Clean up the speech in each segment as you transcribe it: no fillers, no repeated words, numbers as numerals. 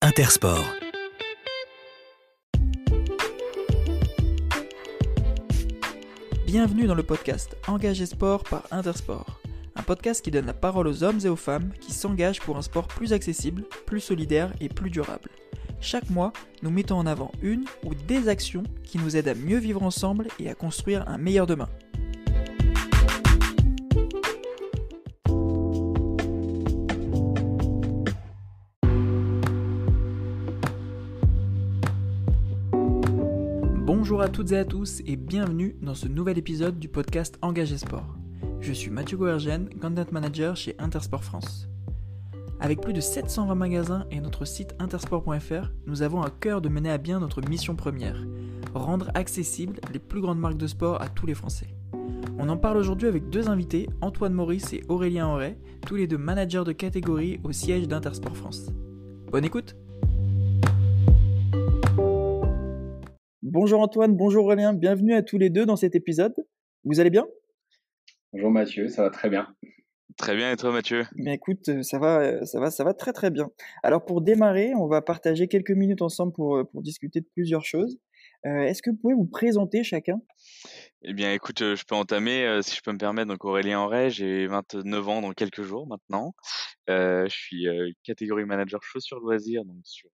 Intersport. Bienvenue dans le podcast Engagé Sport par Intersport, un podcast qui donne la parole aux hommes et aux femmes qui s'engagent pour un sport plus accessible, plus solidaire et plus durable. Chaque mois, nous mettons en avant une ou des actions qui nous aident à mieux vivre ensemble et à construire un meilleur demain. Bonjour à toutes et à tous et bienvenue dans ce nouvel épisode du podcast Engagé Sport. Je suis Mathieu Goergen, Content Manager chez Intersport France. Avec plus de 720 magasins et notre site intersport.fr, nous avons à cœur de mener à bien notre mission première, rendre accessibles les plus grandes marques de sport à tous les Français. On en parle aujourd'hui avec deux invités, Antoine Maurice et Aurélien Auray, tous les deux managers de catégorie au siège d'Intersport France. Bonne écoute! Bonjour Antoine, bonjour Aurélien, bienvenue à tous les deux dans cet épisode. Vous allez bien ? Bonjour Mathieu, ça va très bien. Très bien, et toi Mathieu ? Bien écoute, ça va très très bien. Alors pour démarrer, on va partager quelques minutes ensemble pour discuter de plusieurs choses. Est-ce que vous pouvez vous présenter chacun ? Eh bien écoute, je peux entamer, si je peux me permettre. Donc Aurélien Auray, j'ai 29 ans dans quelques jours maintenant. Je suis catégorie manager chaussures loisirs, donc sur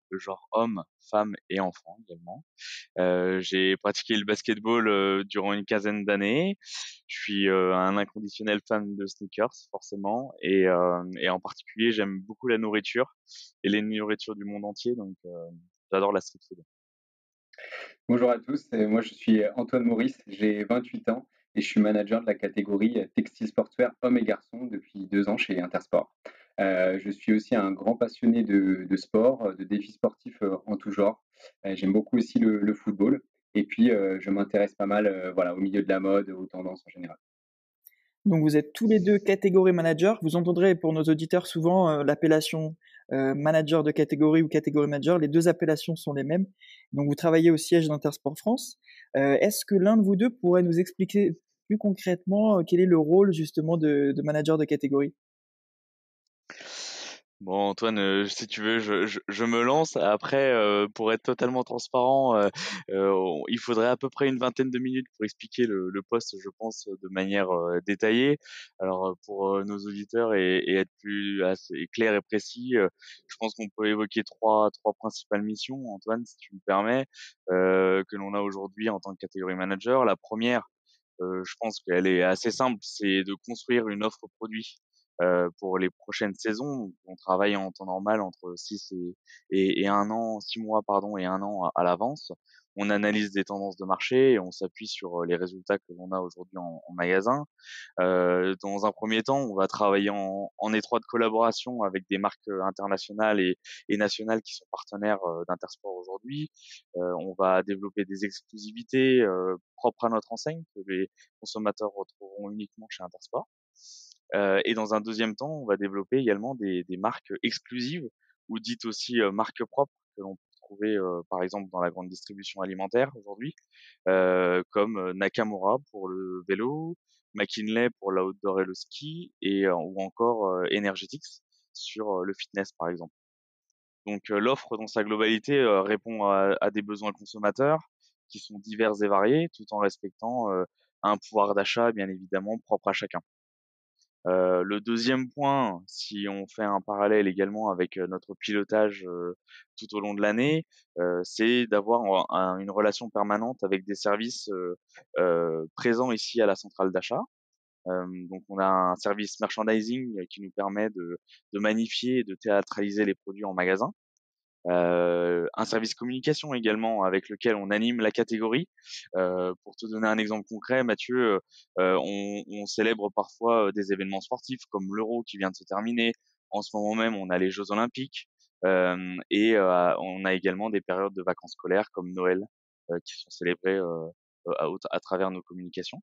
le genre homme, femme et enfant également. J'ai pratiqué le basketball durant une quinzaine d'années. Je suis un inconditionnel fan de sneakers, forcément, et en particulier, j'aime beaucoup la nourriture et les nourritures du monde entier, donc j'adore la street food. Bonjour à tous, moi je suis Antoine Maurice, j'ai 28 ans et je suis manager de la catégorie textile sportswear hommes et garçons depuis 2 ans chez Intersport. Je suis aussi un grand passionné de sport, de défis sportifs en tout genre. J'aime beaucoup aussi le football et puis je m'intéresse pas mal au milieu de la mode, aux tendances en général. Donc vous êtes tous les deux catégorie manager. Vous entendrez pour nos auditeurs souvent l'appellation manager de catégorie ou catégorie manager. Les deux appellations sont les mêmes. Donc vous travaillez au siège d'Intersport France. Est-ce que l'un de vous deux pourrait nous expliquer plus concrètement quel est le rôle justement de manager de catégorie ? Bon Antoine, si tu veux, je me lance. Après, pour être totalement transparent, il faudrait à peu près une vingtaine de minutes pour expliquer le poste, je pense, de manière détaillée. Alors, pour nos auditeurs et être plus assez clair et précis, je pense qu'on peut évoquer trois principales missions, Antoine, si tu me permets, que l'on a aujourd'hui en tant que catégorie manager. La première, je pense qu'elle est assez simple, c'est de construire une offre produit pour les prochaines saisons. On travaille en temps normal entre 6 mois pardon, et 1 an à l'avance. On analyse des tendances de marché et on s'appuie sur les résultats que l'on a aujourd'hui en magasin. Dans un premier temps, on va travailler en étroite collaboration avec des marques internationales et nationales qui sont partenaires d'Intersport aujourd'hui. On va développer des exclusivités propres à notre enseigne que les consommateurs retrouveront uniquement chez Intersport. Et dans un deuxième temps, on va développer également des marques exclusives ou dites aussi marques propres que l'on peut trouver par exemple dans la grande distribution alimentaire aujourd'hui, comme Nakamura pour le vélo, McKinley pour l'outdoor et le ski, et ou encore Energetics sur le fitness par exemple. Donc l'offre dans sa globalité répond à des besoins consommateurs qui sont divers et variés, tout en respectant un pouvoir d'achat bien évidemment propre à chacun. Le deuxième point, si on fait un parallèle également avec notre pilotage tout au long de l'année, c'est d'avoir une relation permanente avec des services présents ici à la centrale d'achat. Donc on a un service merchandising qui nous permet de magnifier et de théâtraliser les produits en magasin. Un service communication également avec lequel on anime la catégorie. Pour te donner un exemple concret, Mathieu, on célèbre parfois des événements sportifs comme l'Euro qui vient de se terminer. En ce moment même, on a les Jeux Olympiques et on a également des périodes de vacances scolaires comme Noël qui sont célébrées à travers nos communications.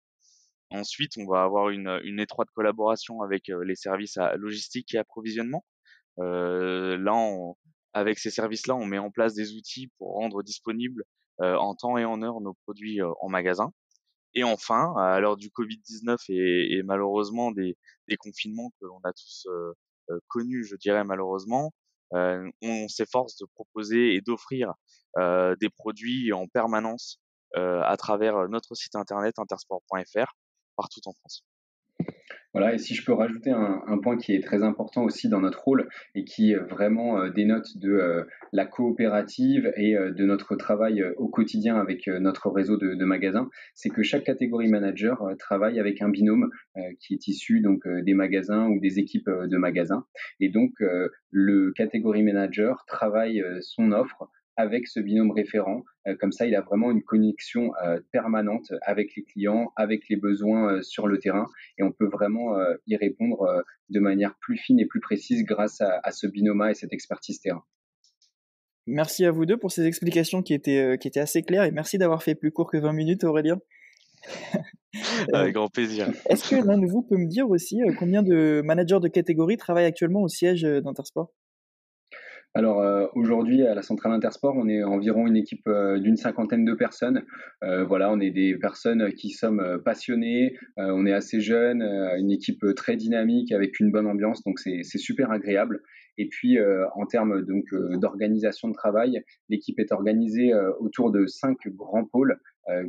Ensuite, on va avoir une étroite collaboration avec les services logistiques et approvisionnement. Avec ces services-là, on met en place des outils pour rendre disponibles en temps et en heure nos produits en magasin. Et enfin, à l'heure du Covid-19 et malheureusement des confinements que l'on a tous connus, je dirais malheureusement, On s'efforce de proposer et d'offrir des produits en permanence à travers notre site internet intersport.fr partout en France. Voilà, et si je peux rajouter un point qui est très important aussi dans notre rôle et qui vraiment dénote de la coopérative et de notre travail au quotidien avec notre réseau de magasins, c'est que chaque catégorie manager travaille avec un binôme qui est issu donc des magasins ou des équipes de magasins. Et donc le catégorie manager travaille son offre avec ce binôme référent. Comme ça, il a vraiment une connexion permanente avec les clients, avec les besoins sur le terrain, et on peut vraiment y répondre de manière plus fine et plus précise grâce à ce binôme et cette expertise terrain. Merci à vous deux pour ces explications qui étaient assez claires, et merci d'avoir fait plus court que 20 minutes, Aurélien. Avec grand plaisir. Est-ce que l'un de vous peut me dire aussi combien de managers de catégorie travaillent actuellement au siège d'Intersport? Alors aujourd'hui, à la centrale Intersport, on est environ une équipe d'une cinquantaine de personnes. Voilà, on est des personnes qui sommes passionnées, on est assez jeunes, une équipe très dynamique avec une bonne ambiance, donc c'est super agréable. Et puis en termes donc d'organisation de travail, l'équipe est organisée autour de 5 grands pôles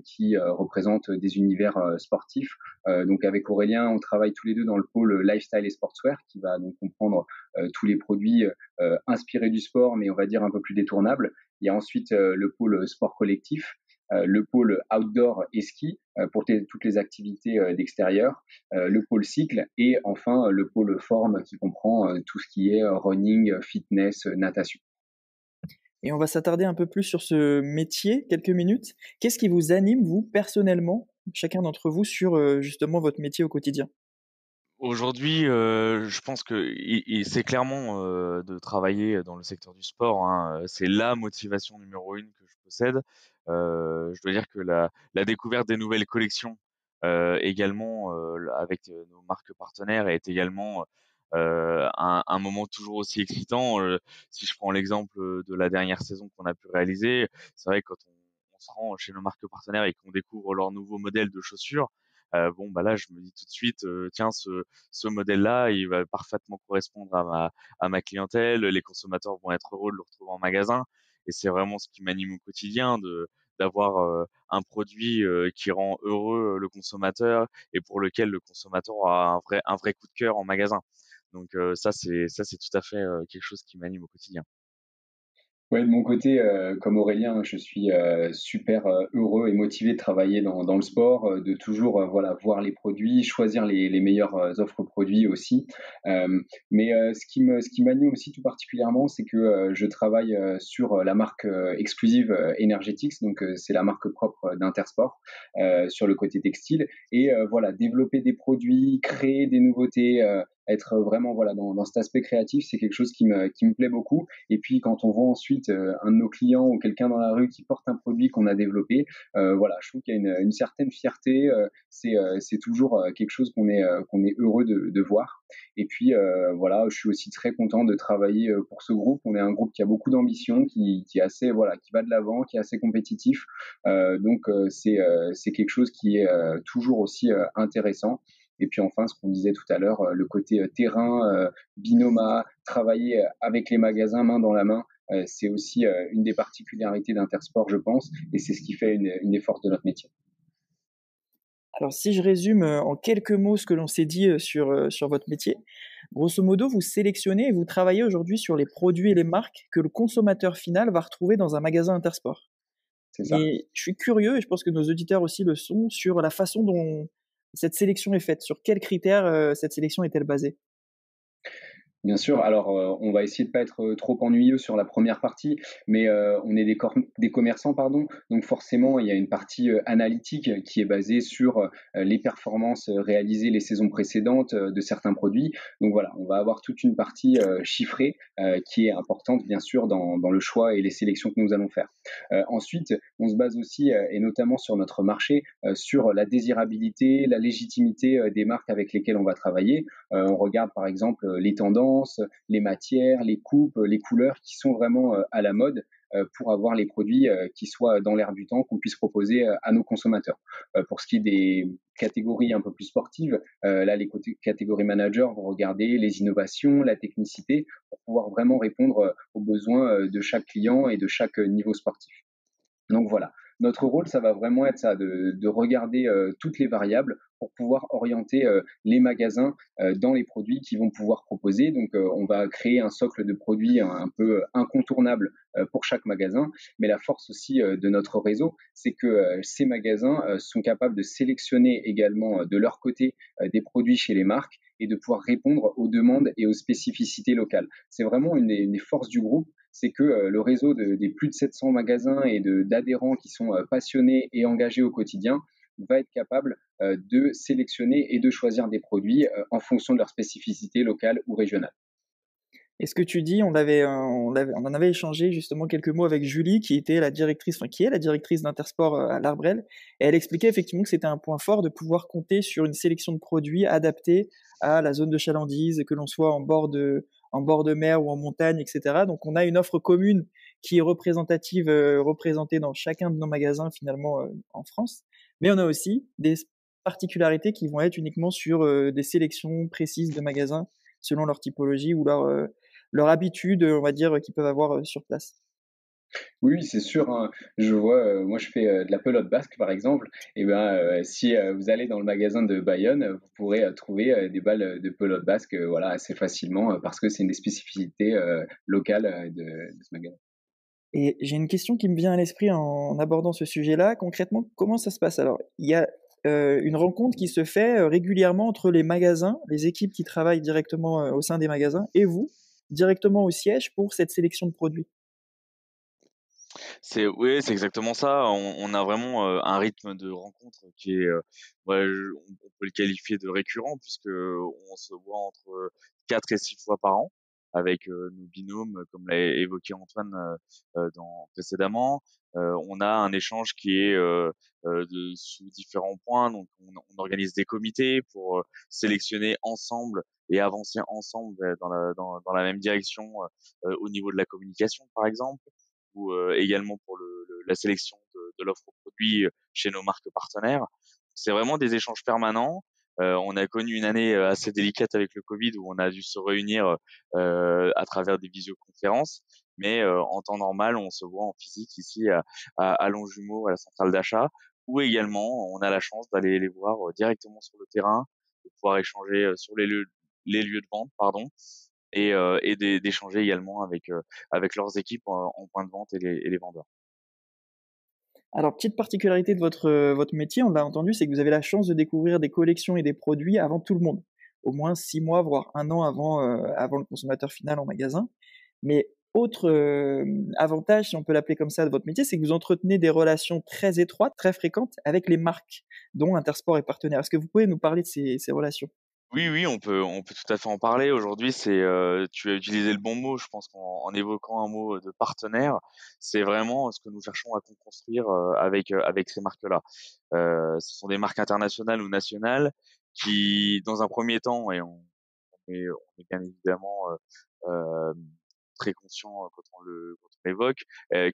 qui représentent des univers sportifs. Donc avec Aurélien, on travaille tous les deux dans le pôle lifestyle et sportswear, qui va donc comprendre tous les produits inspirés du sport, mais on va dire un peu plus détournables. Il y a ensuite le pôle sport collectif, le pôle outdoor et ski pour toutes les activités d'extérieur, le pôle cycle et enfin le pôle forme qui comprend tout ce qui est running, fitness, natation. Et on va s'attarder un peu plus sur ce métier, quelques minutes. Qu'est-ce qui vous anime, vous, personnellement, chacun d'entre vous, sur justement votre métier au quotidien? Aujourd'hui, je pense que c'est clairement de travailler dans le secteur du sport, hein, c'est la motivation numéro 1 que je possède. Je dois dire que la découverte des nouvelles collections, également, avec nos marques partenaires est également un moment toujours aussi excitant. Si je prends l'exemple de la dernière saison qu'on a pu réaliser, c'est vrai que quand on se rend chez nos marques partenaires et qu'on découvre leur nouveau modèle de chaussures, bon, bah là, je me dis tout de suite, tiens, ce modèle-là, il va parfaitement correspondre à ma clientèle. Les consommateurs vont être heureux de le retrouver en magasin. Et c'est vraiment ce qui m'anime au quotidien, d'avoir un produit qui rend heureux le consommateur et pour lequel le consommateur aura un vrai coup de cœur en magasin. Donc ça, c'est tout à fait quelque chose qui m'anime au quotidien. Ouais, de mon côté, comme Aurélien, je suis super heureux et motivé de travailler dans le sport, de toujours voilà, voir les produits, choisir les meilleures offres produits aussi. Mais ce qui m'anime aussi tout particulièrement, c'est que je travaille sur la marque exclusive Energetics, donc c'est la marque propre d'Intersport sur le côté textile. Et voilà, développer des produits, créer des nouveautés, être vraiment voilà, dans cet aspect créatif, c'est quelque chose qui me plaît beaucoup. Et puis quand on voit ensuite un de nos clients ou quelqu'un dans la rue qui porte un produit qu'on a développé, voilà, je trouve qu'il y a une certaine fierté. C'est toujours quelque chose qu'on est heureux de voir. Et puis voilà, je suis aussi très content de travailler pour ce groupe. On est un groupe qui a beaucoup d'ambition, qui est assez voilà, qui va de l'avant, qui est assez compétitif. C'est quelque chose qui est toujours aussi intéressant. Et puis enfin, ce qu'on disait tout à l'heure, le côté terrain, binoma, travailler avec les magasins main dans la main, c'est aussi une des particularités d'Intersport, je pense, et c'est ce qui fait une des forces de notre métier. Alors, si je résume en quelques mots ce que l'on s'est dit sur votre métier, grosso modo, vous sélectionnez et vous travaillez aujourd'hui sur les produits et les marques que le consommateur final va retrouver dans un magasin Intersport. C'est ça. Mais je suis curieux, et je pense que nos auditeurs aussi le sont, sur la façon dont cette sélection est faite. Sur quels critères cette sélection est-elle basée? Bien sûr, alors on va essayer de pas être trop ennuyeux sur la première partie, mais on est des commerçants, pardon, donc forcément il y a une partie analytique qui est basée sur les performances réalisées les saisons précédentes de certains produits. Donc voilà, on va avoir toute une partie chiffrée qui est importante bien sûr dans le choix et les sélections que nous allons faire. Ensuite, on se base aussi et notamment sur notre marché sur la désirabilité, la légitimité des marques avec lesquelles on va travailler. On regarde par exemple les tendances, les matières, les coupes, les couleurs qui sont vraiment à la mode. pour avoir les produits qui soient dans l'air du temps, qu'on puisse proposer à nos consommateurs. Pour ce qui est des catégories un peu plus sportives, là, les catégories managers vont regarder les innovations, la technicité, pour pouvoir vraiment répondre aux besoins de chaque client et de chaque niveau sportif. Donc voilà, notre rôle, ça va vraiment être ça, de regarder toutes les variables pour pouvoir orienter les magasins dans les produits qu'ils vont pouvoir proposer. Donc on va créer un socle de produits un peu incontournable pour chaque magasin. Mais la force aussi de notre réseau, c'est que ces magasins sont capables de sélectionner également de leur côté des produits chez les marques et de pouvoir répondre aux demandes et aux spécificités locales. C'est vraiment une des forces du groupe, c'est que le réseau des plus de 700 magasins et d'adhérents qui sont passionnés et engagés au quotidien va être capable de sélectionner et de choisir des produits en fonction de leur spécificité locale ou régionale. Et ce que tu dis, on en avait échangé justement quelques mots avec Julie, qui était la directrice, enfin qui est la directrice d'Intersport à l'Arbrel, et elle expliquait effectivement que c'était un point fort de pouvoir compter sur une sélection de produits adaptés à la zone de chalandise, que l'on soit en bord de mer ou en montagne, etc. Donc on a une offre commune qui est représentative, représentée dans chacun de nos magasins finalement en France, mais on a aussi des particularités qui vont être uniquement sur des sélections précises de magasins selon leur typologie ou leur habitude, on va dire, qu'ils peuvent avoir sur place. Oui, c'est sûr, hein. Je vois, moi je fais de la pelote basque par exemple, et ben si vous allez dans le magasin de Bayonne, vous pourrez trouver des balles de pelote basque voilà, assez facilement parce que c'est une des spécificités locales de ce magasin. Et j'ai une question qui me vient à l'esprit en abordant ce sujet-là. Concrètement, comment ça se passe? Alors, il y a une rencontre qui se fait régulièrement entre les magasins, les équipes qui travaillent directement au sein des magasins, et vous, directement au siège pour cette sélection de produits. Oui, c'est exactement ça. On a vraiment un rythme de rencontre qui est, ouais, on peut le qualifier de récurrent puisque on se voit entre 4 et 6 fois par an avec nos binômes, comme l'a évoqué Antoine précédemment. On a un échange qui est sous différents points. Donc, on organise des comités pour sélectionner ensemble et avancer ensemble dans la même direction au niveau de la communication, par exemple ou également pour la sélection de l'offre produit chez nos marques partenaires. C'est vraiment des échanges permanents. On a connu une année assez délicate avec le Covid où on a dû se réunir à travers des visioconférences, mais en temps normal, on se voit en physique ici à Longjumeau, à la centrale d'achat, où également on a la chance d'aller les voir directement sur le terrain, de pouvoir échanger sur les lieux de vente, pardon, et d'échanger également avec leurs équipes en point de vente et les vendeurs. Alors, petite particularité de votre métier, on l'a entendu, c'est que vous avez la chance de découvrir des collections et des produits avant tout le monde. Au moins 6 mois, voire 1 an avant le consommateur final en magasin. Mais autre avantage, si on peut l'appeler comme ça, de votre métier, c'est que vous entretenez des relations très étroites, très fréquentes avec les marques dont Intersport est partenaire. Est-ce que vous pouvez nous parler de ces relations? Oui, oui, on peut tout à fait en parler. Aujourd'hui, tu as utilisé le bon mot, je pense qu'en évoquant un mot de partenaire, c'est vraiment ce que nous cherchons à construire avec ces marques-là. Ce sont des marques internationales ou nationales qui, dans un premier temps, et on est bien évidemment euh, très conscient quand on l'évoque,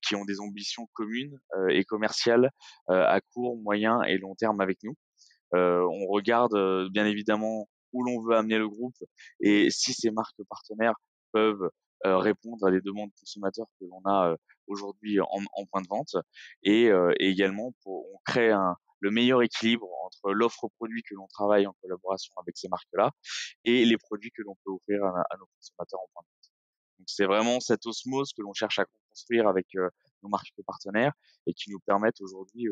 qui ont des ambitions communes et commerciales à court, moyen et long terme avec nous. On regarde bien évidemment où l'on veut amener le groupe et si ces marques partenaires peuvent répondre à des demandes consommateurs que l'on a aujourd'hui en point de vente et également on crée le meilleur équilibre entre l'offre produit que l'on travaille en collaboration avec ces marques-là et les produits que l'on peut offrir à nos consommateurs en point de vente. Donc c'est vraiment cette osmose que l'on cherche à construire avec nos marques partenaires et qui nous permettent aujourd'hui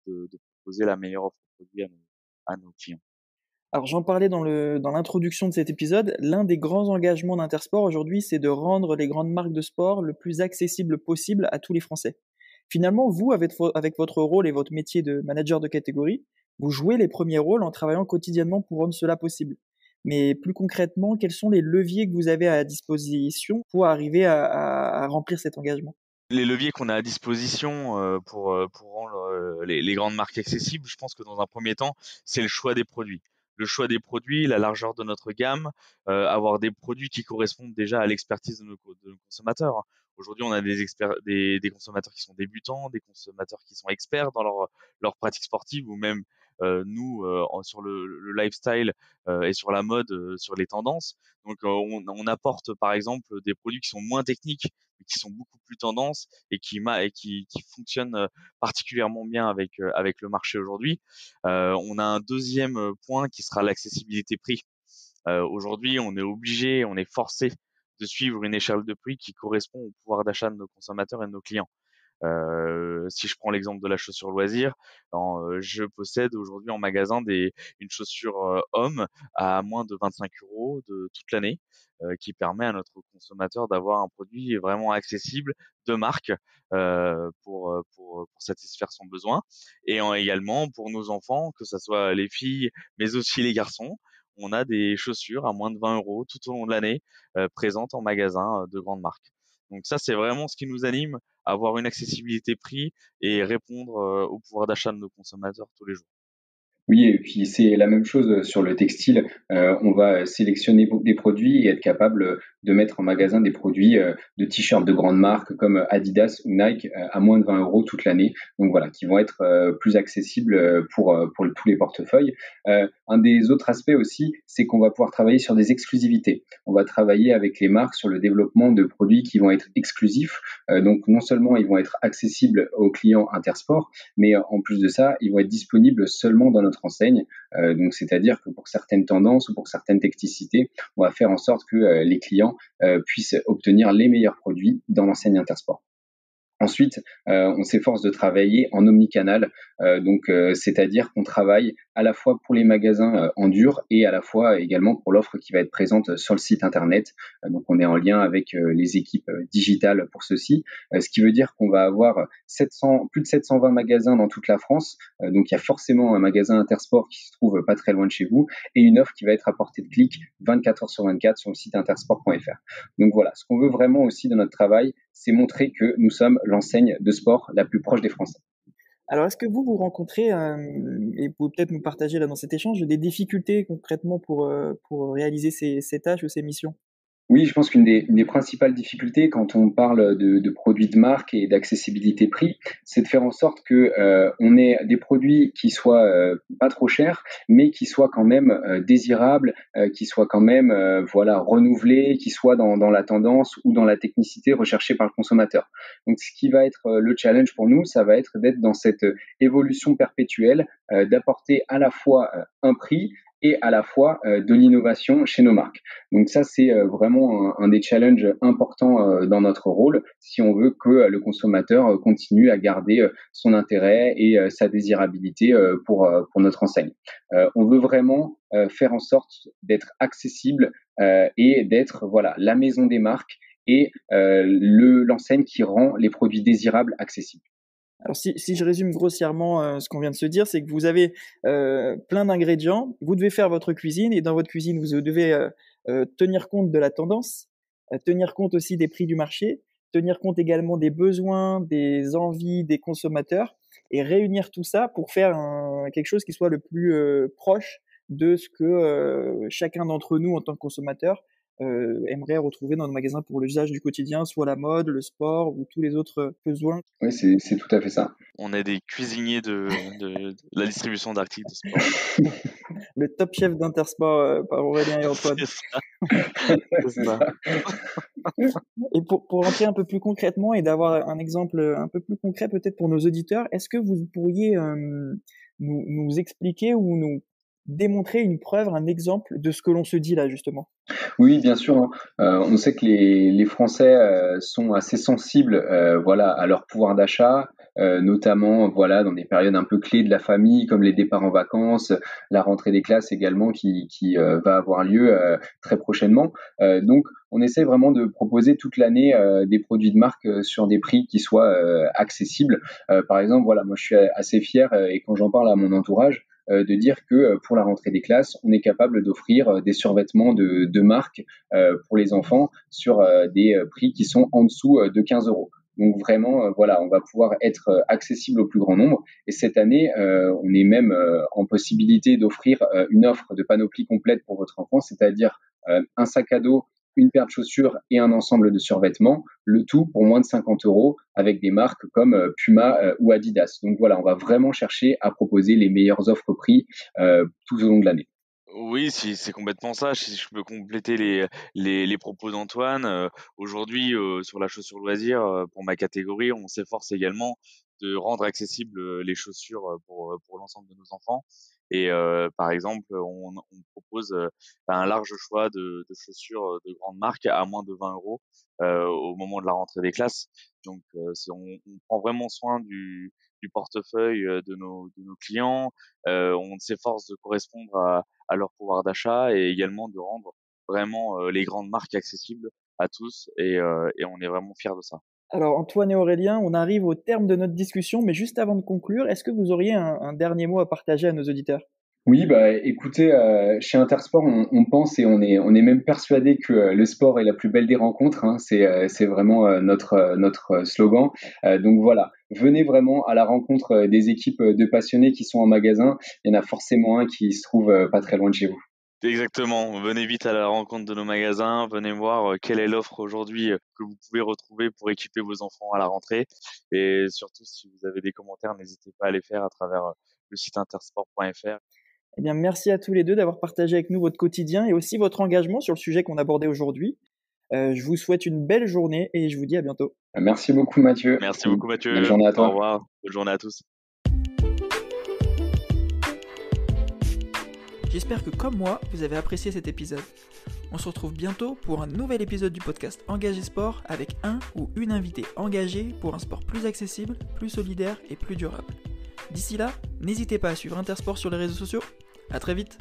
de proposer la meilleure offre produit à nos clients. Alors j'en parlais dans l'introduction de cet épisode, l'un des grands engagements d'Intersport aujourd'hui, c'est de rendre les grandes marques de sport le plus accessible possible à tous les Français. Finalement, vous, avec votre rôle et votre métier de manager de catégorie, vous jouez les premiers rôles en travaillant quotidiennement pour rendre cela possible. Mais plus concrètement, quels sont les leviers que vous avez à disposition pour arriver à remplir cet engagement? Les leviers qu'on a à disposition pour rendre les grandes marques accessibles, je pense que dans un premier temps, c'est le choix des produits. le choix des produits, la largeur de notre gamme, avoir des produits qui correspondent déjà à l'expertise de nos consommateurs, hein. Aujourd'hui, on a des consommateurs qui sont débutants, des consommateurs qui sont experts dans leur pratique sportive, ou même nous sur le lifestyle et sur la mode, sur les tendances. Donc on apporte par exemple des produits qui sont moins techniques, mais qui sont beaucoup plus tendances et qui fonctionnent particulièrement bien avec le marché aujourd'hui. On a un deuxième point qui sera l'accessibilité prix. Aujourd'hui, on est forcé de suivre une échelle de prix qui correspond au pouvoir d'achat de nos consommateurs et de nos clients. Si je prends l'exemple de la chaussure loisir, je possède aujourd'hui en magasin une chaussure homme à moins de 25 € de toute l'année, qui permet à notre consommateur d'avoir un produit vraiment accessible, de marque, pour satisfaire son besoin. Et également pour nos enfants, que ce soit les filles, mais aussi les garçons, on a des chaussures à moins de 20 € tout au long de l'année, présentes en magasin de grandes marques. Donc ça, c'est vraiment ce qui nous anime, avoir une accessibilité prix et répondre au pouvoir d'achat de nos consommateurs tous les jours. Oui, et puis c'est la même chose sur le textile. On va sélectionner des produits et être capable de mettre en magasin des produits de t-shirts de grandes marques comme Adidas ou Nike à moins de 20 € toute l'année. Donc voilà, qui vont être plus accessibles pour tous les portefeuilles. Un des autres aspects aussi, c'est qu'on va pouvoir travailler sur des exclusivités. On va travailler avec les marques sur le développement de produits qui vont être exclusifs. Donc non seulement ils vont être accessibles aux clients Intersport, mais en plus de ça, ils vont être disponibles seulement dans notre enseigne. Donc, c'est-à-dire que pour certaines tendances ou pour certaines technicités, on va faire en sorte que les clients puissent obtenir les meilleurs produits dans l'enseigne Intersport. Ensuite, on s'efforce de travailler en omnicanal, c'est-à-dire qu'on travaille à la fois pour les magasins en dur et à la fois également pour l'offre qui va être présente sur le site internet. Donc on est en lien avec les équipes digitales pour ceci, ce qui veut dire qu'on va avoir plus de 720 magasins dans toute la France. Donc il y a forcément un magasin Intersport qui se trouve pas très loin de chez vous et une offre qui va être à portée de clic 24 heures sur 24 sur le site intersport.fr. Donc voilà, ce qu'on veut vraiment aussi dans notre travail, c'est montrer que nous sommes l'enseigne de sport la plus proche des Français. Alors, est-ce que vous rencontrez, et vous pouvez peut-être nous partager là dans cet échange, des difficultés concrètement pour réaliser ces tâches ou ces missions? Oui, je pense une des principales difficultés quand on parle de produits de marque et d'accessibilité prix, c'est de faire en sorte que on ait des produits qui soient pas trop chers, mais qui soient quand même désirables, qui soient quand même voilà renouvelés, qui soient dans la tendance ou dans la technicité recherchée par le consommateur. Donc, ce qui va être le challenge pour nous, ça va être d'être dans cette évolution perpétuelle, d'apporter à la fois un prix et à la fois de l'innovation chez nos marques. Donc ça, c'est vraiment un des challenges importants dans notre rôle si on veut que le consommateur continue à garder son intérêt et sa désirabilité pour notre enseigne. On veut vraiment faire en sorte d'être accessible et d'être voilà la maison des marques et l'enseigne qui rend les produits désirables accessibles. Alors si je résume grossièrement ce qu'on vient de se dire, c'est que vous avez plein d'ingrédients, vous devez faire votre cuisine et dans votre cuisine, vous devez tenir compte de la tendance, tenir compte aussi des prix du marché, tenir compte également des besoins, des envies des consommateurs et réunir tout ça pour faire quelque chose qui soit le plus proche de ce que chacun d'entre nous en tant que consommateur aimerait retrouver dans nos magasins pour l'usage du quotidien, soit la mode, le sport ou tous les autres besoins. Oui, c'est tout à fait ça. On est des cuisiniers de la distribution d'articles de sport. Le top chef d'Intersport par Aurélien et Antoine. C'est ça. C'est ça. Et pour rentrer un peu plus concrètement et d'avoir un exemple un peu plus concret peut-être pour nos auditeurs, est-ce que vous pourriez nous expliquer ou nous démontrer une preuve, un exemple de ce que l'on se dit là justement? Oui, bien sûr, hein. On sait que les Français sont assez sensibles, voilà, à leur pouvoir d'achat, notamment, voilà, dans des périodes un peu clés de la famille, comme les départs en vacances, la rentrée des classes également qui va avoir lieu très prochainement. Donc, on essaie vraiment de proposer toute l'année des produits de marque sur des prix qui soient accessibles. Par exemple, voilà, moi je suis assez fier et quand j'en parle à mon entourage, de dire que pour la rentrée des classes, on est capable d'offrir des survêtements de marque pour les enfants sur des prix qui sont en dessous de 15 €. Donc vraiment, voilà, on va pouvoir être accessible au plus grand nombre. Et cette année, on est même en possibilité d'offrir une offre de panoplie complète pour votre enfant, c'est-à-dire un sac à dos, une paire de chaussures et un ensemble de survêtements, le tout pour moins de 50 € avec des marques comme Puma ou Adidas. Donc voilà, on va vraiment chercher à proposer les meilleures offres prix tout au long de l'année. Oui, si c'est complètement ça. Si je peux compléter les propos d'Antoine, aujourd'hui, sur la chaussure loisir, pour ma catégorie, on s'efforce également de rendre accessibles, les chaussures, pour l'ensemble de nos enfants et par exemple, on propose, un large choix de chaussures, de grandes marques à moins de 20 € au moment de la rentrée des classes. Donc on prend vraiment soin du portefeuille, de nos clients. On s'efforce de correspondre à leur pouvoir d'achat et également de rendre vraiment les grandes marques accessibles à tous et on est vraiment fiers de ça. Alors Antoine et Aurélien, on arrive au terme de notre discussion, mais juste avant de conclure, est-ce que vous auriez un dernier mot à partager à nos auditeurs? Oui, bah, écoutez, chez Intersport, on pense et on est même persuadé que le sport est la plus belle des rencontres, hein. C'est vraiment notre slogan. Donc voilà, venez vraiment à la rencontre des équipes de passionnés qui sont en magasin. Il y en a forcément un qui se trouve pas très loin de chez vous. Exactement, venez vite à la rencontre de nos magasins, venez voir quelle est l'offre aujourd'hui que vous pouvez retrouver pour équiper vos enfants à la rentrée. Et surtout, si vous avez des commentaires, n'hésitez pas à les faire à travers le site intersport.fr. Eh bien, merci à tous les deux d'avoir partagé avec nous votre quotidien et aussi votre engagement sur le sujet qu'on abordait aujourd'hui. Je vous souhaite une belle journée et je vous dis à bientôt. Merci beaucoup, Mathieu. Merci beaucoup, Bonne Mathieu. journée à Au toi. revoir. Bonne journée à tous. J'espère que comme moi, vous avez apprécié cet épisode. On se retrouve bientôt pour un nouvel épisode du podcast Engagé Sport avec un ou une invitée engagée pour un sport plus accessible, plus solidaire et plus durable. D'ici là, n'hésitez pas à suivre Intersport sur les réseaux sociaux. À très vite.